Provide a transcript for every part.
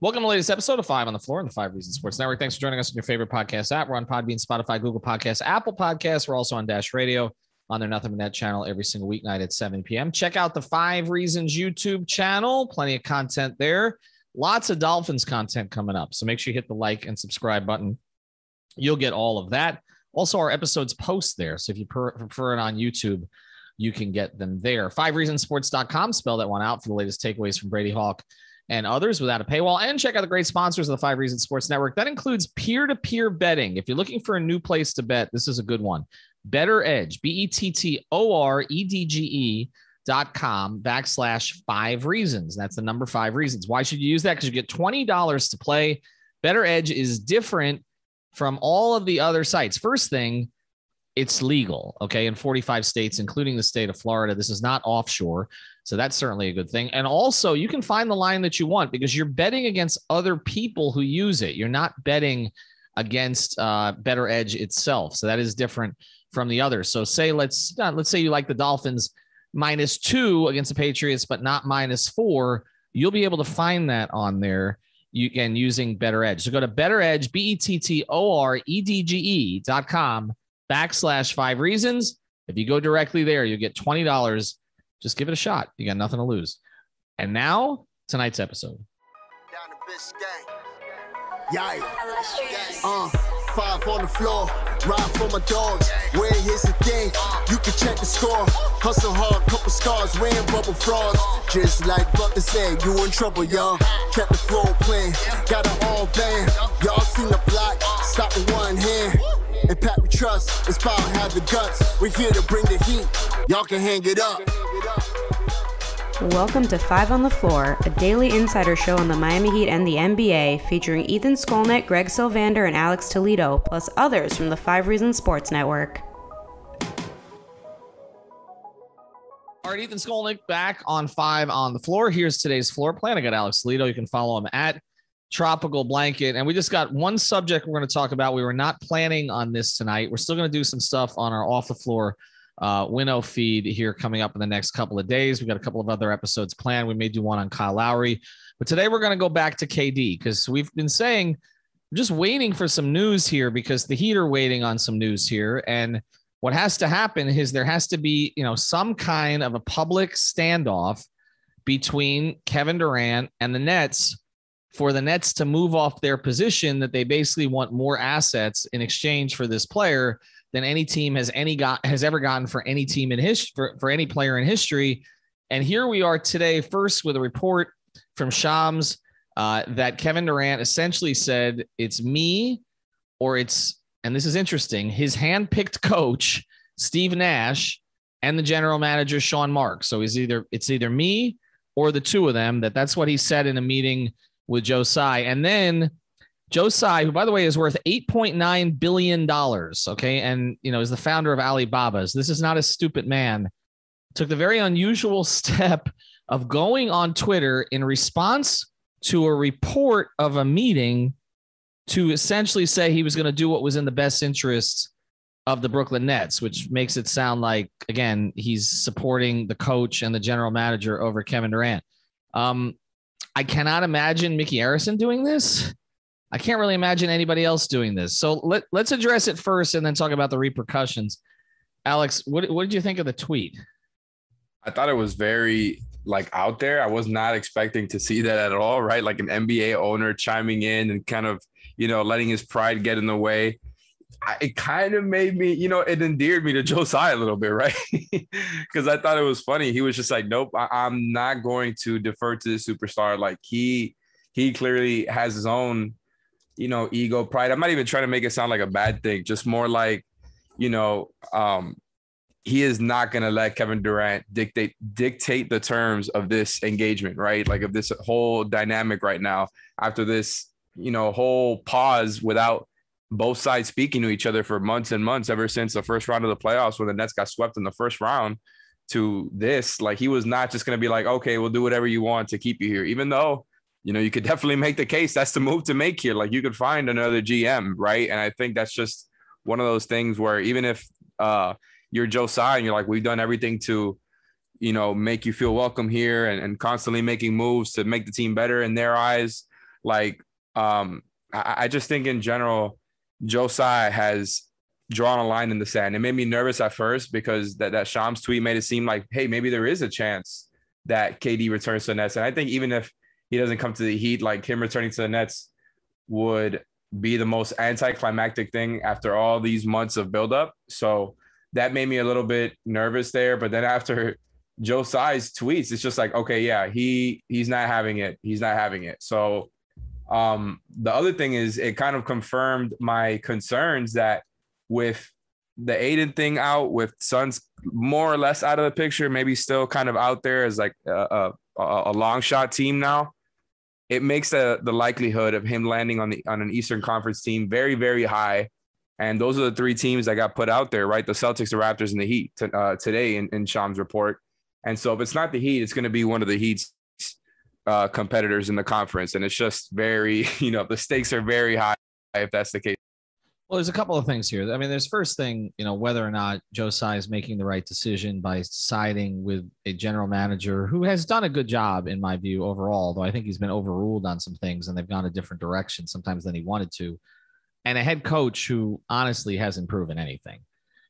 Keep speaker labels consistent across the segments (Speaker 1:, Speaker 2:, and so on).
Speaker 1: Welcome to the latest episode of Five on the Floor on the Five Reasons Sports Network. Thanks for joining us on your favorite podcast app. We're on Podbean, Spotify, Google Podcasts, Apple Podcasts. We're also on Dash Radio on their Nothing But Net channel every single weeknight at 7 p.m. Check out the Five Reasons YouTube channel. Plenty of content there. Lots of Dolphins content coming up. So make sure you hit the like and subscribe button. You'll get all of that. Also, our episodes post there. So if you prefer it on YouTube, you can get them there. FiveReasonsports.com. Spell that one out for the latest takeaways from Brady Hawk and others without a paywall. And check out the great sponsors of the Five Reasons Sports Network. That includes peer-to-peer betting. If you're looking for a new place to bet, this is a good one. Better Edge, BettorEdge.com/5 reasons. That's the number 5 reasons. Why should you use that? Because you get $20 to play. Better Edge is different from all of the other sites. First thing, it's legal, okay, in 45 states, including the state of Florida. This is not offshore, so that's certainly a good thing. And also, you can find the line that you want because you're betting against other people who use it. You're not betting against Better Edge itself, so that is different from the others. So say let's say you like the Dolphins -2 against the Patriots, but not -4. You'll be able to find that on there. You can using Better Edge. So go to Better Edge, BettorEdge.com/5 reasons. If you go directly there, you get $20. Just give it a shot. You got nothing to lose. And now, tonight's episode.
Speaker 2: Down the yeah. 5 on the floor, ride for my dogs. Where here's the thing, you can check the score. Hustle hard, couple scars, wearing bubble frogs. Just like Butler said, you in trouble, y'all. Kept the floor playing, got it all band. Y'all seen the block, stop with one hand. And Pat we trust, it's power have the guts. We're here to bring the heat, y'all can hang it up.
Speaker 3: Welcome to Five on the Floor, a daily insider show on the Miami Heat and the NBA, featuring Ethan Skolnick, Greg Sylvander, and Alex Toledo, plus others from the Five Reasons Sports Network.
Speaker 1: All right, Ethan Skolnick back on Five on the Floor. Here's today's floor plan. I got Alex Toledo. You can follow him at Tropical Blanket. And we just got one subject we're going to talk about. We were not planning on this tonight. We're still going to do some stuff on our off the floor Winnow feed here coming up in the next couple of days. We got a couple of other episodes planned. We may do one on Kyle Lowry, but today we're going to go back to KD because we've been saying we're just waiting for some news here because the Heat are waiting on some news here. And what has to happen is there has to be, some kind of a public standoff between Kevin Durant and the Nets for the Nets to move off their position that they basically want more assets in exchange for this player than any team has ever gotten for any team in history, for any player in history. And here we are today, first with a report from Shams that Kevin Durant essentially said it's me or it's, and this is interesting, his handpicked coach, Steve Nash, and the general manager, Sean Marks. So it's either me or the two of them. That's what he said in a meeting with Joe Tsai. And then Joe Tsai, who, by the way, is worth $8.9 billion, okay, and, is the founder of Alibaba's. This is not a stupid man. Took the very unusual step of going on Twitter in response to a report of a meeting to essentially say he was going to do what was in the best interests of the Brooklyn Nets, which makes it sound like, again, he's supporting the coach and the general manager over Kevin Durant. I cannot imagine Mickey Arison doing this. I can't really imagine anybody else doing this. So let's address it first and then talk about the repercussions. Alex, what did you think of the tweet?
Speaker 4: I thought it was very out there. I was not expecting to see that at all, right? Like an NBA owner chiming in and kind of, letting his pride get in the way. It kind of made me, it endeared me to Joe Tsai a little bit, right? Because I thought it was funny. He was just like, nope, I'm not going to defer to the superstar. Like he clearly has his own, ego, pride. I'm not even trying to make it sound like a bad thing, just more like, he is not going to let Kevin Durant dictate the terms of this engagement, right? Like of this whole dynamic right now after this, whole pause without both sides speaking to each other for months and months, ever since the first round of the playoffs when the Nets got swept in the first round to this. Like he was not just going to be like, okay, we'll do whatever you want to keep you here, even though, you could definitely make the case that's the move to make here. Like you could find another GM, right? And I think that's just one of those things where even if you're Joe Tsai and you're like, we've done everything to, make you feel welcome here and constantly making moves to make the team better in their eyes, Like, I just think in general, Joe Tsai has drawn a line in the sand. It made me nervous at first because that Shams tweet made it seem like, hey, maybe there is a chance that KD returns to the Nets. And I think even if he doesn't come to the Heat, like him returning to the Nets would be the most anticlimactic thing after all these months of buildup. So that made me a little bit nervous there. But then after Joe Tsai's tweets, it's just like, okay, yeah, he's not having it. He's not having it. So the other thing is it kind of confirmed my concerns that with the Aiden thing out, with Suns more or less out of the picture, maybe still kind of out there as like a long shot team now, it makes the likelihood of him landing on an Eastern Conference team very, very high. And those are the three teams that got put out there, right? The Celtics, the Raptors, and the Heat today in Sham's report. And so if it's not the Heat, it's going to be one of the Heat's competitors in the conference. And it's just very, the stakes are very high if that's the case.
Speaker 1: Well, there's a couple of things here. I mean, there's first thing, whether or not Joe Tsai is making the right decision by siding with a general manager who has done a good job, in my view, overall, though I think he's been overruled on some things and they've gone a different direction sometimes than he wanted to. And a head coach who honestly hasn't proven anything.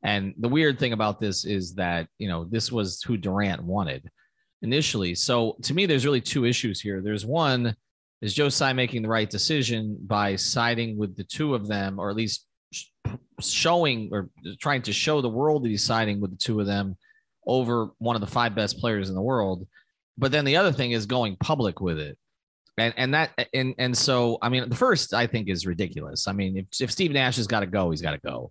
Speaker 1: And the weird thing about this is that, this was who Durant wanted initially. So to me, there's really two issues here. There's one, is Joe Tsai making the right decision by siding with the two of them, or at least showing or trying to show the world that he's siding with the two of them over one of the five best players in the world. But then the other thing is going public with it. And so, I mean, the first I think is ridiculous. I mean, if Steve Nash has got to go, he's got to go.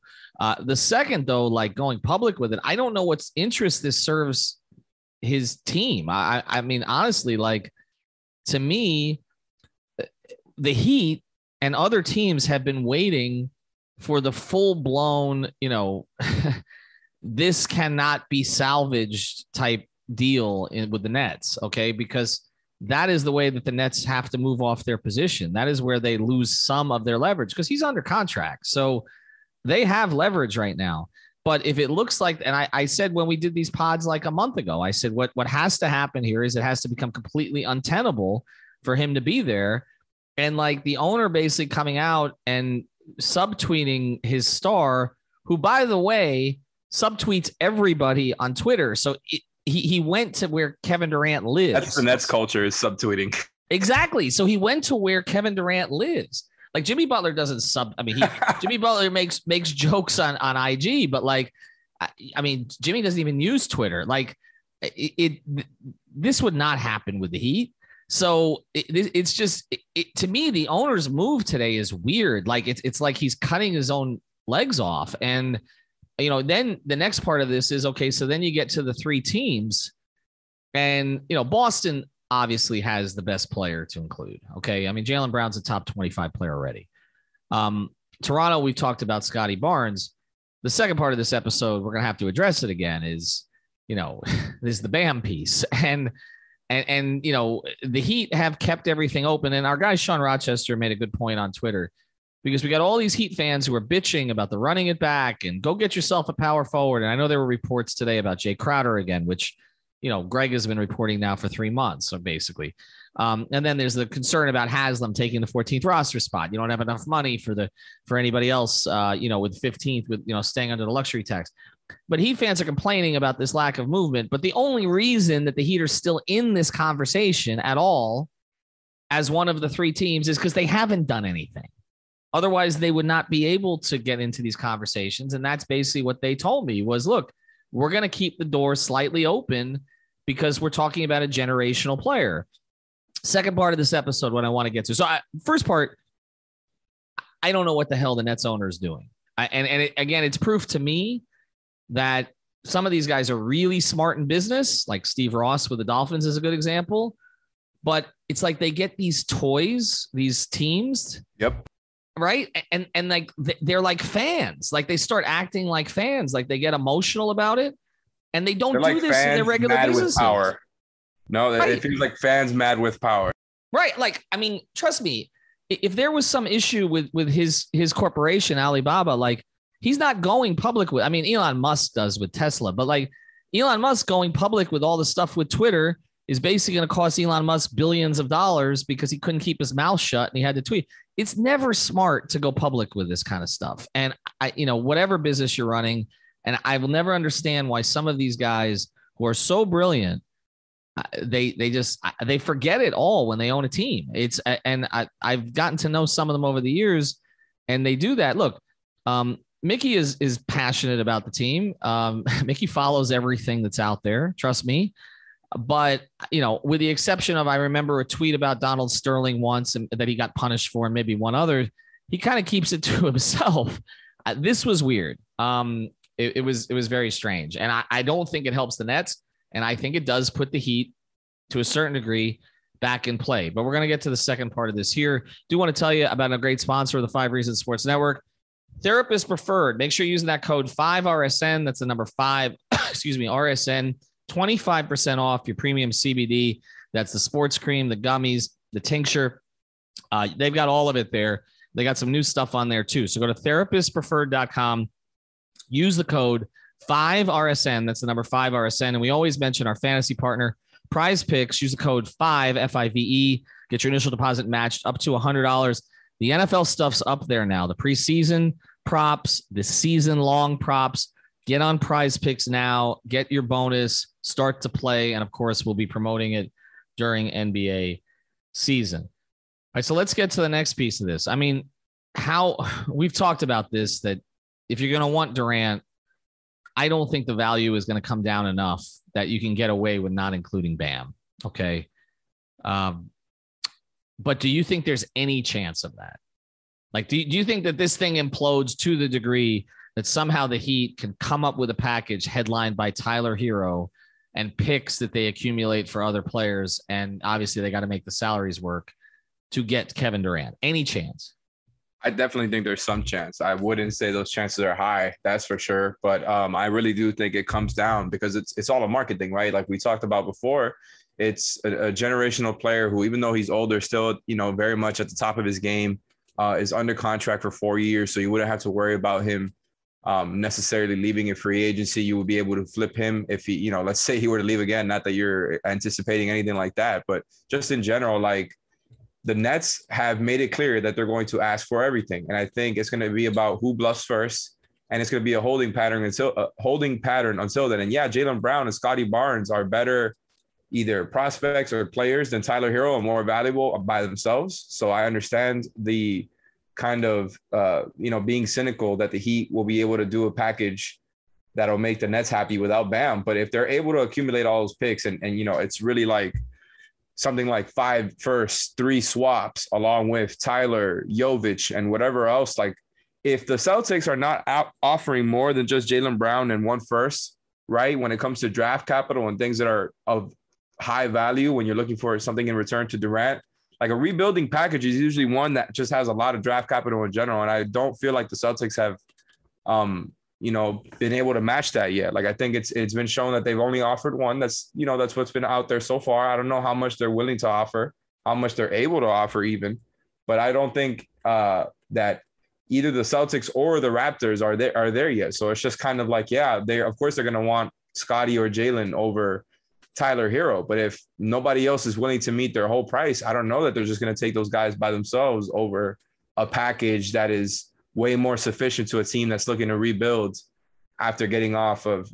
Speaker 1: The second, though, like going public with it, I don't know what's interest this serves his team. I mean, honestly, like to me, the Heat and other teams have been waiting for the full blown, this cannot be salvaged type deal with the Nets. Okay. Because that is the way that the Nets have to move off their position. That is where they lose some of their leverage because he's under contract. So they have leverage right now. But if it looks like, and I said when we did these pods like a month ago, I said what has to happen here is it has to become completely untenable for him to be there. And like the owner basically coming out and subtweeting his star, who, by the way, subtweets everybody on Twitter. So he went to where Kevin Durant lives.
Speaker 4: That's the Nets culture, is subtweeting.
Speaker 1: Exactly. So he went to where Kevin Durant lives. Like Jimmy Butler doesn't Jimmy Butler makes jokes on IG, but like, I mean, Jimmy doesn't even use Twitter. Like this would not happen with the Heat. So it's just to me, the owner's move today is weird. Like it's like he's cutting his own legs off. And, then the next part of this is, okay, so then you get to the three teams and, Boston obviously has the best player to include. Okay. I mean, Jaylen Brown's a top 25 player already. Toronto, we've talked about Scotty Barnes. The second part of this episode, we're going to have to address it again is, is the Bam piece. And the Heat have kept everything open. And our guy, Sean Rochester, made a good point on Twitter because we got all these Heat fans who are bitching about the running it back and go get yourself a power forward. And I know there were reports today about Jay Crowder again, which, Greg has been reporting now for 3 months. So basically, and then there's the concern about Haslam taking the 14th roster spot. You don't have enough money for anybody else, with 15th, with, staying under the luxury tax. But Heat fans are complaining about this lack of movement. But the only reason that the Heat are still in this conversation at all as one of the three teams is because they haven't done anything. Otherwise, they would not be able to get into these conversations. And that's basically what they told me was, look, we're going to keep the door slightly open because we're talking about a generational player. Second part of this episode, what I want to get to. So first part, I don't know what the hell the Nets owner is doing. Again, it's proof to me that some of these guys are really smart in business, like Steve Ross with the Dolphins is a good example. But it's like they get these toys, these teams.
Speaker 4: Yep.
Speaker 1: Right. And like they're like fans, like they start acting like fans, like they get emotional about it. And they don't do this in their regular business.
Speaker 4: Power. No, right. It feels like fans mad with power.
Speaker 1: Right. Like, I mean, trust me, if there was some issue with his corporation, Alibaba, like he's not going public with, I mean, Elon Musk does with Tesla, but like Elon Musk going public with all the stuff with Twitter is basically going to cost Elon Musk billions of dollars because he couldn't keep his mouth shut and he had to tweet. It's never smart to go public with this kind of stuff. And whatever business you're running, and I will never understand why some of these guys who are so brilliant, they forget it all when they own a team. I've gotten to know some of them over the years, and they do that. Look, Mickey is passionate about the team. Mickey follows everything that's out there. Trust me. But, with the exception of, I remember a tweet about Donald Sterling once and that he got punished for, and maybe one other, he kind of keeps it to himself. This was weird. It was very strange. And I don't think it helps the Nets. And I think it does put the Heat to a certain degree back in play. But we're going to get to the second part of this here. Do want to tell you about a great sponsor of the 5 Reasons Sports Network, Therapist Preferred. Make sure you're using that code 5RSN. That's the number 5, RSN. 25% off your premium CBD. That's the sports cream, the gummies, the tincture. They've got all of it there. They got some new stuff on there too. So go to therapistpreferred.com. Use the code 5RSN. That's the number 5RSN. And we always mention our fantasy partner, Prize Picks. Use the code 5, FIVE. Get your initial deposit matched up to $100. The NFL stuff's up there now. The preseason props, the season-long props. Get on Prize Picks now. Get your bonus. Start to play. And, of course, we'll be promoting it during NBA season. All right, so let's get to the next piece of this. I mean, we've talked about this, that if you're going to want Durant, I don't think the value is going to come down enough that you can get away with not including Bam. Okay. But do you think there's any chance of that? Like, do you think that this thing implodes to the degree that somehow the Heat can come up with a package headlined by Tyler Hero and picks that they accumulate for other players? And obviously they got to make the salaries work to get Kevin Durant. Any chance?
Speaker 4: I definitely think there's some chance. I wouldn't say those chances are high, that's for sure. But I really do think it comes down because it's all a marketing, right? Like we talked about before, it's a generational player who, even though he's older, still, very much at the top of his game, is under contract for 4 years. So you wouldn't have to worry about him necessarily leaving in free agency. You would be able to flip him if he, let's say he were to leave again. Not that you're anticipating anything like that, but just in general, like, the Nets have made it clear that they're going to ask for everything. And I think it's going to be about who bluffs first. And it's going to be a holding pattern until then. And yeah, Jaylen Brown and Scotty Barnes are better either prospects or players than Tyler Hero and more valuable by themselves. So I understand the kind of, being cynical that the Heat will be able to do a package that'll make the Nets happy without Bam. But if they're able to accumulate all those picks and it's really like something like 5 firsts, 3 swaps, along with Tyler, Jovic, and whatever else. Like, if the Celtics are not offering more than just Jaylen Brown and 1 first, right, when it comes to draft capital and things that are of high value when you're looking for something in return to Durant, like a rebuilding package is usually one that just has a lot of draft capital in general. And I don't feel like the Celtics have, been able to match that yet. Like, I think it's been shown that they've only offered one. That's what's been out there so far. I don't know how much they're willing to offer, how much they're able to offer even, but I don't think that either the Celtics or the Raptors are there yet. So it's just kind of like, yeah, of course they're going to want Scotty or Jaylen over Tyler Hero. But if nobody else is willing to meet their whole price, I don't know that they're just going to take those guys by themselves over a package that is way more sufficient to a team that's looking to rebuild after getting off of,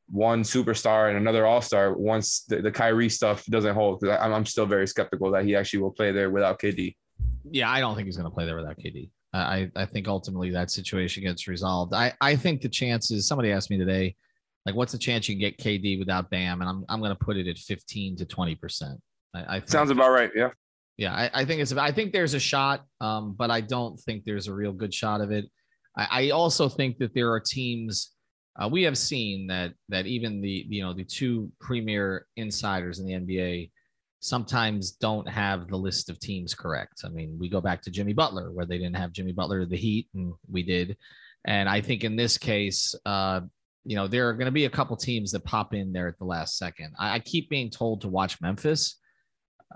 Speaker 4: one superstar and another all-star once the Kyrie stuff doesn't hold. Because I'm still very skeptical that he actually will play there without KD.
Speaker 1: Yeah, I don't think he's going to play there without KD. I think ultimately that situation gets resolved. I think the chances, somebody asked me today, like, what's the chance you can get KD without Bam? And I'm going to put it at 15 to 20%. I think,
Speaker 4: sounds about right. Yeah.
Speaker 1: Yeah, I think there's a shot, but I don't think there's a real good shot of it. I also think that there are teams we have seen that even the 2 premier insiders in the NBA sometimes don't have the list of teams correct. I mean, we go back to Jimmy Butler, where they didn't have Jimmy Butler, the Heat, and we did. And I think in this case, there are going to be a couple teams that pop in there at the last second. I keep being told to watch Memphis,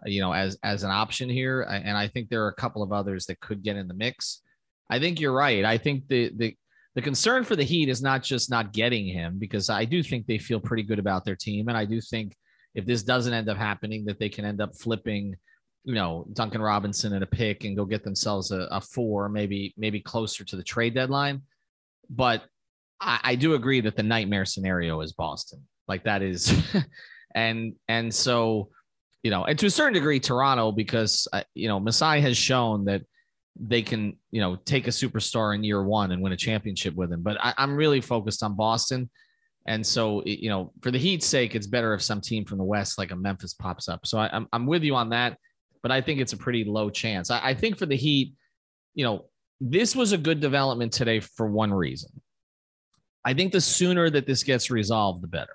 Speaker 1: as an option here. And I think there are a couple of others that could get in the mix. I think you're right. I think the concern for the Heat is not just not getting him, because I do think they feel pretty good about their team. And I do think if this doesn't end up happening, that they can end up flipping, Duncan Robinson at a pick and go get themselves a 4, maybe closer to the trade deadline. But I do agree that the nightmare scenario is Boston. Like that is, and so, and to a certain degree, Toronto, because, Masai has shown that they can, take a superstar in year 1 and win a championship with him. But I'm really focused on Boston. And so, for the Heat's sake, it's better if some team from the West, like a Memphis, pops up. So I'm with you on that, but I think it's a pretty low chance. I think for the Heat, this was a good development today for one reason. I think the sooner that this gets resolved, the better.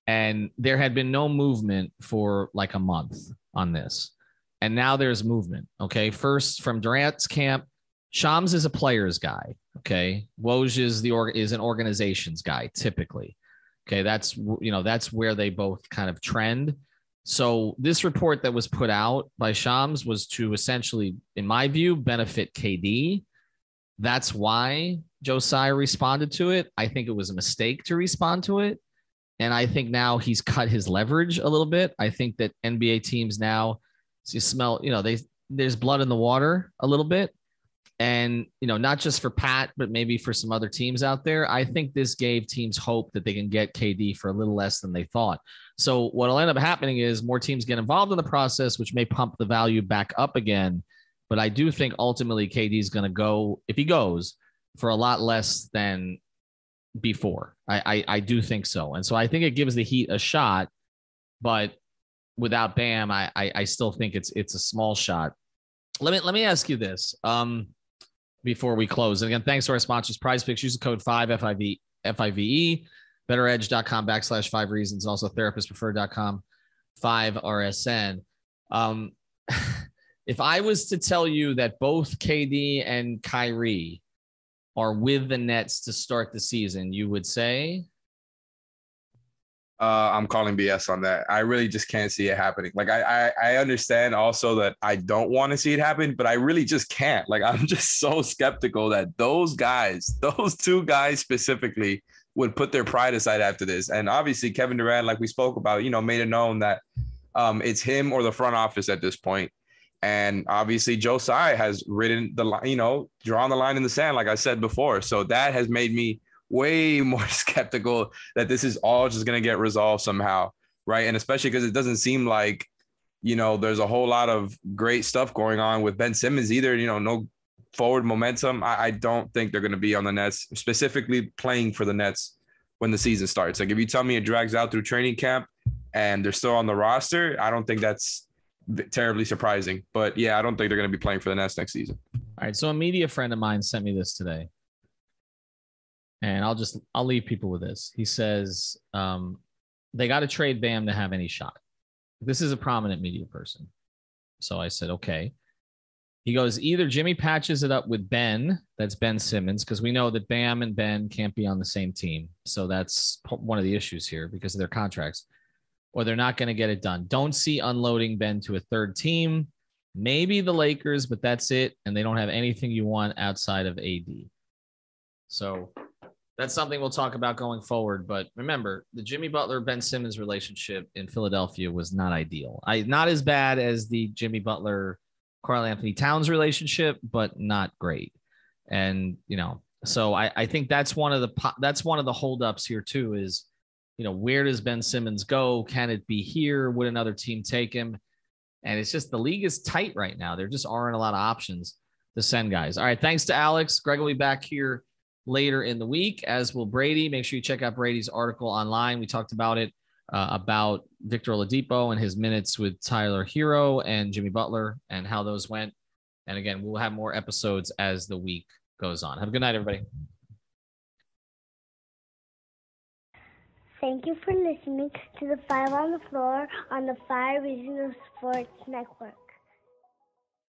Speaker 1: And there had been no movement for like a month on this. And now there's movement. Okay. First, from Durant's camp, Shams is a player's guy. Okay. Woj is an organizations guy, typically. Okay. That's where they both kind of trend. So this report that was put out by Shams was to essentially, in my view, benefit KD. That's why Joe Tsai responded to it. I think it was a mistake to respond to it. And I think now he's cut his leverage a little bit. I think that NBA teams now, you smell, there's blood in the water a little bit. And, not just for Pat, but maybe for some other teams out there. I think this gave teams hope that they can get KD for a little less than they thought. So what'll end up happening is more teams get involved in the process, which may pump the value back up again. But I do think ultimately KD is going to go, if he goes, for a lot less than before. I do think so. And so I think it gives the Heat a shot, but without Bam, I still think it's a small shot. Let me ask you this before we close. And again, thanks to our sponsors, Prize Picks. Use the code 5FIVE, betteredge.com/5 reasons. Also therapistpreferred.com 5RSN. If I was to tell you that both KD and Kyrie are with the Nets to start the season, you would say?
Speaker 4: I'm calling BS on that. I really just can't see it happening. Like I understand also that I don't want to see it happen, but I really just can't. Like I'm just so skeptical that those two guys specifically would put their pride aside after this. And obviously Kevin Durant, like we spoke about, made it known that it's him or the front office at this point. And obviously Joe Tsai has ridden the line, drawn the line in the sand, like I said before. So that has made me way more skeptical that this is all just going to get resolved somehow. Right. And especially because it doesn't seem like, there's a whole lot of great stuff going on with Ben Simmons either, no forward momentum. I don't think they're going to be on the Nets, specifically playing for the Nets when the season starts. Like if you tell me it drags out through training camp and they're still on the roster, I don't think that's terribly surprising. But yeah, I don't think they're going to be playing for the Nets next season.
Speaker 1: All right. So a media friend of mine sent me this today. And I'll leave people with this. He says they got to trade Bam to have any shot. This is a prominent media person. So I said, okay. He goes, either Jimmy patches it up with Ben, that's Ben Simmons, because we know that Bam and Ben can't be on the same team. So that's one of the issues here because of their contracts, or they're not going to get it done. Don't see unloading Ben to a third team, maybe the Lakers, but that's it. And they don't have anything you want outside of AD. So that's something we'll talk about going forward. But remember, the Jimmy Butler-Ben Simmons relationship in Philadelphia was not ideal. Not as bad as the Jimmy Butler-Karl-Anthony Towns relationship, but not great. And, so I think that's one of the holdups here too is, where does Ben Simmons go? Can it be here? Would another team take him? And it's just the league is tight right now. There just aren't a lot of options to send guys. All right. Thanks to Alex. Greg will be back here later in the week, as will Brady. Make sure you check out Brady's article online. We talked about it, about Victor Oladipo and his minutes with Tyler Hero and Jimmy Butler and how those went. And again, we'll have more episodes as the week goes on. Have a good night, everybody.
Speaker 5: Thank you for listening to the Five on the Floor on the 5 Regional Sports Network.